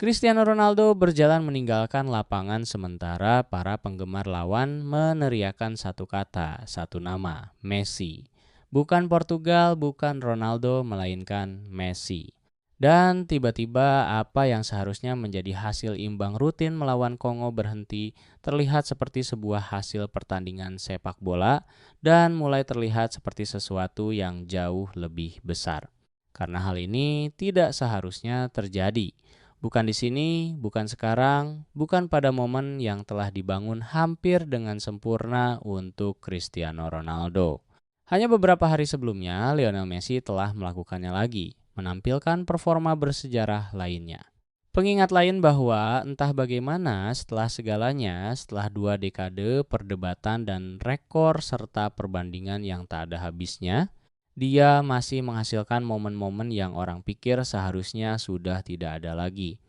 Cristiano Ronaldo berjalan meninggalkan lapangan sementara para penggemar lawan meneriakan satu kata, satu nama, Messi. Bukan Portugal, bukan Ronaldo, melainkan Messi. Dan tiba-tiba apa yang seharusnya menjadi hasil imbang rutin melawan Kongo berhenti terlihat seperti sebuah hasil pertandingan sepak bola dan mulai terlihat seperti sesuatu yang jauh lebih besar. Karena hal ini tidak seharusnya terjadi. Bukan di sini, bukan sekarang, bukan pada momen yang telah dibangun hampir dengan sempurna untuk Cristiano Ronaldo. Hanya beberapa hari sebelumnya, Lionel Messi telah melakukannya lagi, menampilkan performa bersejarah lainnya. Pengingat lain bahwa entah bagaimana setelah segalanya, setelah 2 dekade perdebatan dan rekor serta perbandingan yang tak ada habisnya, dia masih menghasilkan momen-momen yang orang pikir seharusnya sudah tidak ada lagi.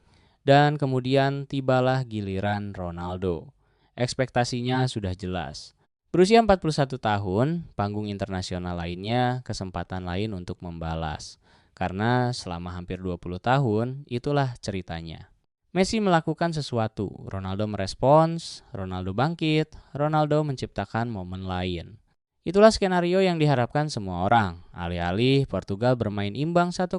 Dan kemudian tibalah giliran Ronaldo. Ekspektasinya sudah jelas. Berusia 41 tahun, panggung internasional lainnya kesempatan lain untuk membalas. Karena selama hampir 20 tahun, itulah ceritanya. Messi melakukan sesuatu, Ronaldo merespons, Ronaldo bangkit, Ronaldo menciptakan momen lain. Itulah skenario yang diharapkan semua orang. Alih-alih Portugal bermain imbang 1,1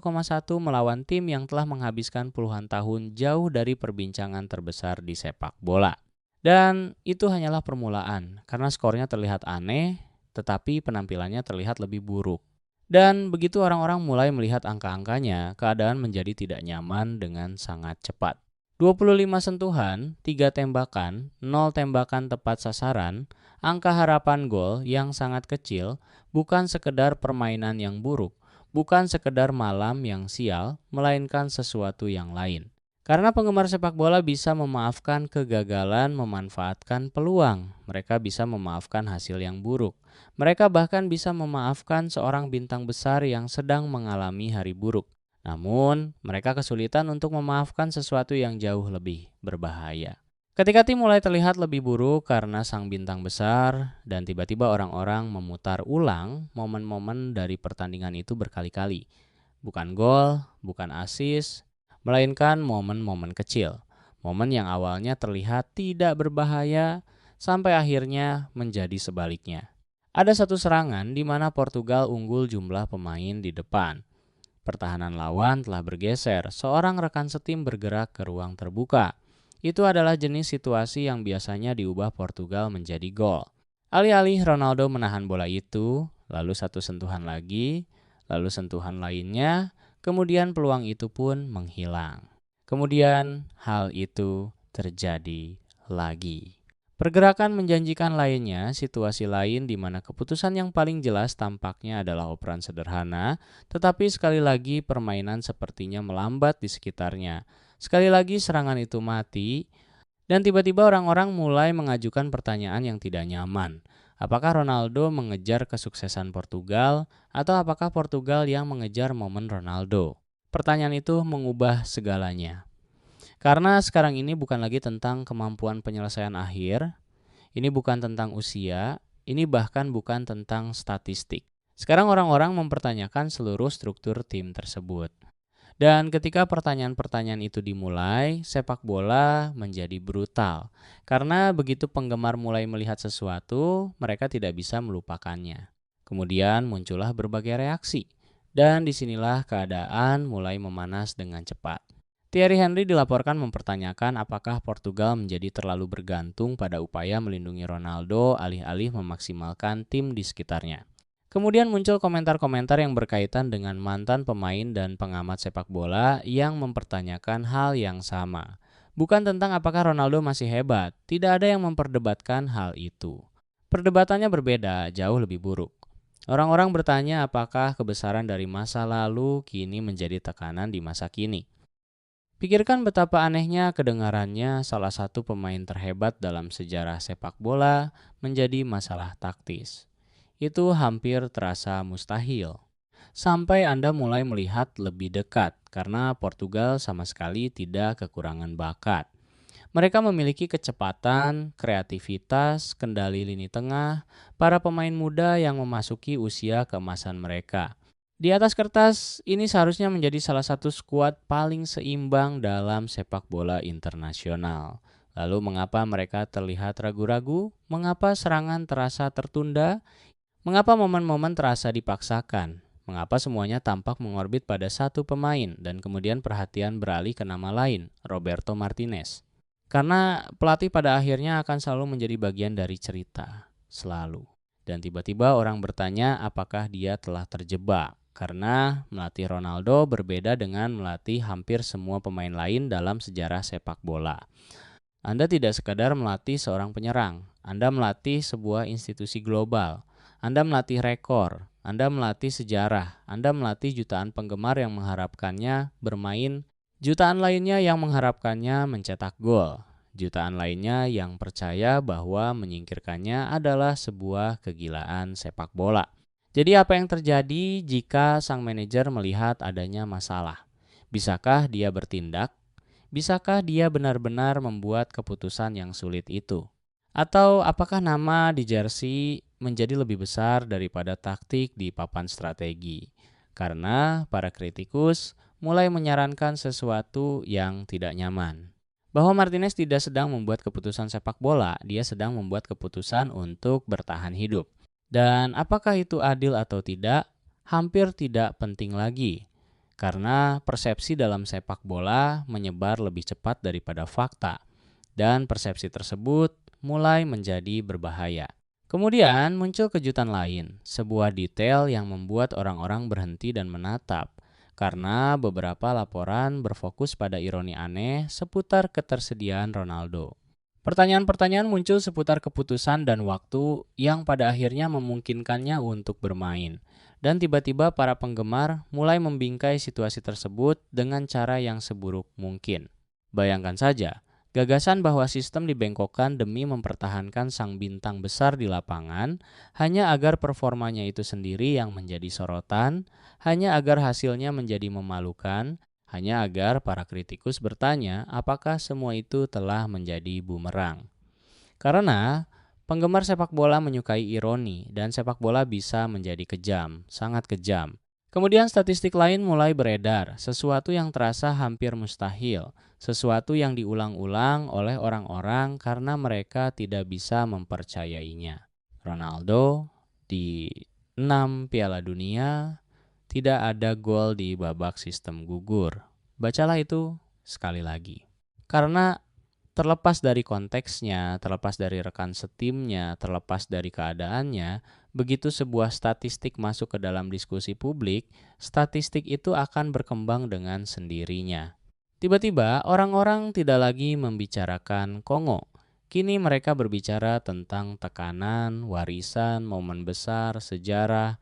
melawan tim yang telah menghabiskan puluhan tahun jauh dari perbincangan terbesar di sepak bola. Dan itu hanyalah permulaan, karena skornya terlihat aneh, tetapi penampilannya terlihat lebih buruk. Dan begitu orang-orang mulai melihat angka-angkanya, keadaan menjadi tidak nyaman dengan sangat cepat. 25 sentuhan, 3 tembakan, 0 tembakan tepat sasaran, angka harapan gol yang sangat kecil, bukan sekedar permainan yang buruk, bukan sekedar malam yang sial, melainkan sesuatu yang lain. Karena penggemar sepak bola bisa memaafkan kegagalan, memanfaatkan peluang. Mereka bisa memaafkan hasil yang buruk. Mereka bahkan bisa memaafkan seorang bintang besar yang sedang mengalami hari buruk. Namun, mereka kesulitan untuk memaafkan sesuatu yang jauh lebih berbahaya. Ketika tim mulai terlihat lebih buruk karena sang bintang besar, dan tiba-tiba orang-orang memutar ulang momen-momen dari pertandingan itu berkali-kali. Bukan gol, bukan assist, melainkan momen-momen kecil. Momen yang awalnya terlihat tidak berbahaya, sampai akhirnya menjadi sebaliknya. Ada satu serangan di mana Portugal unggul jumlah pemain di depan. Pertahanan lawan telah bergeser, seorang rekan setim bergerak ke ruang terbuka. Itu adalah jenis situasi yang biasanya diubah Portugal menjadi gol. Alih-alih Ronaldo menahan bola itu, lalu satu sentuhan lagi, lalu sentuhan lainnya, kemudian peluang itu pun menghilang. Kemudian hal itu terjadi lagi. Pergerakan menjanjikan lainnya, situasi lain di mana keputusan yang paling jelas tampaknya adalah operan sederhana, tetapi sekali lagi permainan sepertinya melambat di sekitarnya. Sekali lagi serangan itu mati, dan tiba-tiba orang-orang mulai mengajukan pertanyaan yang tidak nyaman. Apakah Ronaldo mengejar kesuksesan Portugal, atau apakah Portugal yang mengejar momen Ronaldo? Pertanyaan itu mengubah segalanya. Karena sekarang ini bukan lagi tentang kemampuan penyelesaian akhir, ini bukan tentang usia, ini bahkan bukan tentang statistik. Sekarang orang-orang mempertanyakan seluruh struktur tim tersebut. Dan ketika pertanyaan-pertanyaan itu dimulai, sepak bola menjadi brutal. Karena begitu penggemar mulai melihat sesuatu, mereka tidak bisa melupakannya. Kemudian muncullah berbagai reaksi. Dan disinilah keadaan mulai memanas dengan cepat. Thierry Henry dilaporkan mempertanyakan apakah Portugal menjadi terlalu bergantung pada upaya melindungi Ronaldo alih-alih memaksimalkan tim di sekitarnya. Kemudian muncul komentar-komentar yang berkaitan dengan mantan pemain dan pengamat sepak bola yang mempertanyakan hal yang sama. Bukan tentang apakah Ronaldo masih hebat, tidak ada yang memperdebatkan hal itu. Perdebatannya berbeda, jauh lebih buruk. Orang-orang bertanya apakah kebesaran dari masa lalu kini menjadi tekanan di masa kini. Pikirkan betapa anehnya kedengarannya salah satu pemain terhebat dalam sejarah sepak bola menjadi masalah taktis. Itu hampir terasa mustahil. Sampai Anda mulai melihat lebih dekat karena Portugal sama sekali tidak kekurangan bakat. Mereka memiliki kecepatan, kreativitas, kendali lini tengah, para pemain muda yang memasuki usia keemasan mereka. Di atas kertas, ini seharusnya menjadi salah satu skuad paling seimbang dalam sepak bola internasional. Lalu mengapa mereka terlihat ragu-ragu? Mengapa serangan terasa tertunda? Mengapa momen-momen terasa dipaksakan? Mengapa semuanya tampak mengorbit pada satu pemain dan kemudian perhatian beralih ke nama lain, Roberto Martinez? Karena pelatih pada akhirnya akan selalu menjadi bagian dari cerita, selalu. Dan tiba-tiba orang bertanya apakah dia telah terjebak. Karena melatih Ronaldo berbeda dengan melatih hampir semua pemain lain dalam sejarah sepak bola. Anda tidak sekadar melatih seorang penyerang, Anda melatih sebuah institusi global. Anda melatih rekor, Anda melatih sejarah, Anda melatih jutaan penggemar yang mengharapkannya bermain, jutaan lainnya yang mengharapkannya mencetak gol, jutaan lainnya yang percaya bahwa menyingkirkannya adalah sebuah kegilaan sepak bola. Jadi apa yang terjadi jika sang manajer melihat adanya masalah? Bisakah dia bertindak? Bisakah dia benar-benar membuat keputusan yang sulit itu? Atau apakah nama di jersey menjadi lebih besar daripada taktik di papan strategi? Karena para kritikus mulai menyarankan sesuatu yang tidak nyaman. Bahwa Martinez tidak sedang membuat keputusan sepak bola, dia sedang membuat keputusan untuk bertahan hidup. Dan apakah itu adil atau tidak, hampir tidak penting lagi. Karena persepsi dalam sepak bola menyebar lebih cepat daripada fakta. Dan persepsi tersebut mulai menjadi berbahaya. Kemudian muncul kejutan lain, sebuah detail yang membuat orang-orang berhenti dan menatap. Karena beberapa laporan berfokus pada ironi aneh seputar ketersediaan Ronaldo. Pertanyaan-pertanyaan muncul seputar keputusan dan waktu yang pada akhirnya memungkinkannya untuk bermain. Dan tiba-tiba para penggemar mulai membingkai situasi tersebut dengan cara yang seburuk mungkin. Bayangkan saja, gagasan bahwa sistem dibengkokkan demi mempertahankan sang bintang besar di lapangan, hanya agar performanya itu sendiri yang menjadi sorotan, hanya agar hasilnya menjadi memalukan, hanya agar para kritikus bertanya apakah semua itu telah menjadi bumerang. Karena penggemar sepak bola menyukai ironi dan sepak bola bisa menjadi kejam, sangat kejam. Kemudian statistik lain mulai beredar, sesuatu yang terasa hampir mustahil, sesuatu yang diulang-ulang oleh orang-orang karena mereka tidak bisa mempercayainya. Ronaldo di 6 Piala Dunia tidak ada gol di babak sistem gugur. Bacalah itu sekali lagi. Karena terlepas dari konteksnya, terlepas dari rekan setimnya, terlepas dari keadaannya, begitu sebuah statistik masuk ke dalam diskusi publik, statistik itu akan berkembang dengan sendirinya. Tiba-tiba orang-orang tidak lagi membicarakan Kongo. Kini mereka berbicara tentang tekanan, warisan, momen besar, sejarah,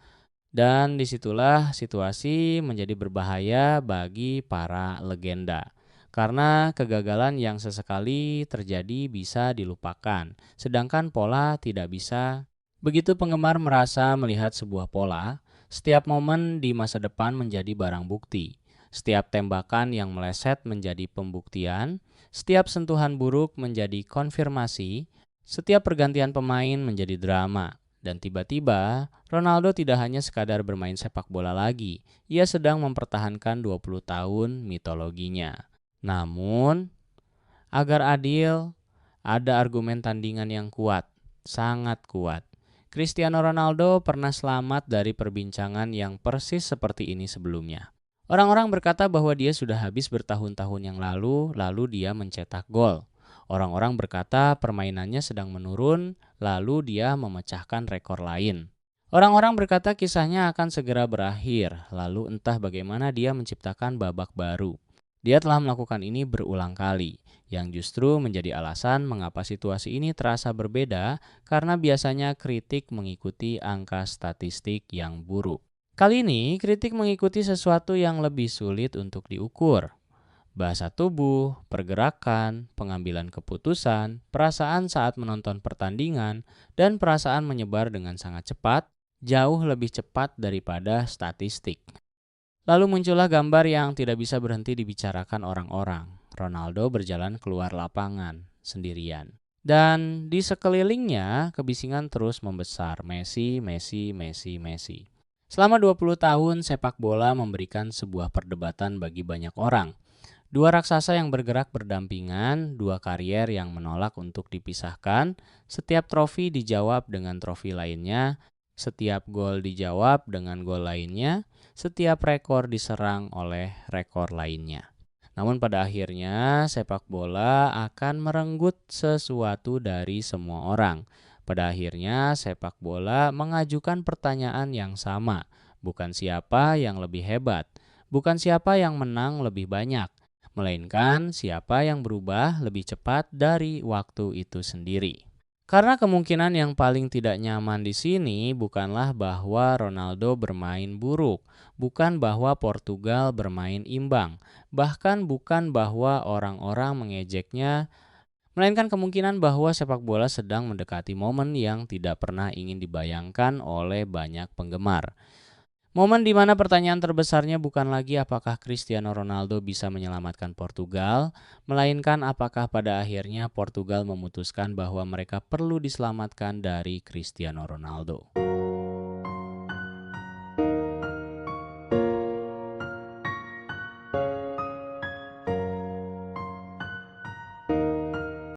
dan disitulah situasi menjadi berbahaya bagi para legenda. Karena kegagalan yang sesekali terjadi bisa dilupakan, sedangkan pola tidak bisa. Begitu penggemar merasa melihat sebuah pola, setiap momen di masa depan menjadi barang bukti. Setiap tembakan yang meleset menjadi pembuktian, setiap sentuhan buruk menjadi konfirmasi, setiap pergantian pemain menjadi drama. Dan tiba-tiba, Ronaldo tidak hanya sekadar bermain sepak bola lagi, ia sedang mempertahankan 20 tahun mitologinya. Namun, agar adil, ada argumen tandingan yang kuat, sangat kuat. Cristiano Ronaldo pernah selamat dari perbincangan yang persis seperti ini sebelumnya. Orang-orang berkata bahwa dia sudah habis bertahun-tahun yang lalu dia mencetak gol. Orang-orang berkata permainannya sedang menurun, lalu dia memecahkan rekor lain. Orang-orang berkata kisahnya akan segera berakhir, lalu entah bagaimana dia menciptakan babak baru. Dia telah melakukan ini berulang kali, yang justru menjadi alasan mengapa situasi ini terasa berbeda karena biasanya kritik mengikuti angka statistik yang buruk. Kali ini kritik mengikuti sesuatu yang lebih sulit untuk diukur. Bahasa tubuh, pergerakan, pengambilan keputusan, perasaan saat menonton pertandingan, dan perasaan menyebar dengan sangat cepat, jauh lebih cepat daripada statistik. Lalu muncullah gambar yang tidak bisa berhenti dibicarakan orang-orang. Ronaldo berjalan keluar lapangan sendirian. Dan di sekelilingnya kebisingan terus membesar. Messi, Messi, Messi, Messi. Selama 20 tahun, sepak bola memberikan sebuah perdebatan bagi banyak orang. Dua raksasa yang bergerak berdampingan, dua karier yang menolak untuk dipisahkan, setiap trofi dijawab dengan trofi lainnya, setiap gol dijawab dengan gol lainnya, setiap rekor diserang oleh rekor lainnya. Namun pada akhirnya sepak bola akan merenggut sesuatu dari semua orang. Pada akhirnya sepak bola mengajukan pertanyaan yang sama, bukan siapa yang lebih hebat, bukan siapa yang menang lebih banyak, melainkan siapa yang berubah lebih cepat dari waktu itu sendiri. Karena kemungkinan yang paling tidak nyaman di sini bukanlah bahwa Ronaldo bermain buruk, bukan bahwa Portugal bermain imbang, bahkan bukan bahwa orang-orang mengejeknya, melainkan kemungkinan bahwa sepak bola sedang mendekati momen yang tidak pernah ingin dibayangkan oleh banyak penggemar. Momen di mana pertanyaan terbesarnya bukan lagi apakah Cristiano Ronaldo bisa menyelamatkan Portugal, melainkan apakah pada akhirnya Portugal memutuskan bahwa mereka perlu diselamatkan dari Cristiano Ronaldo.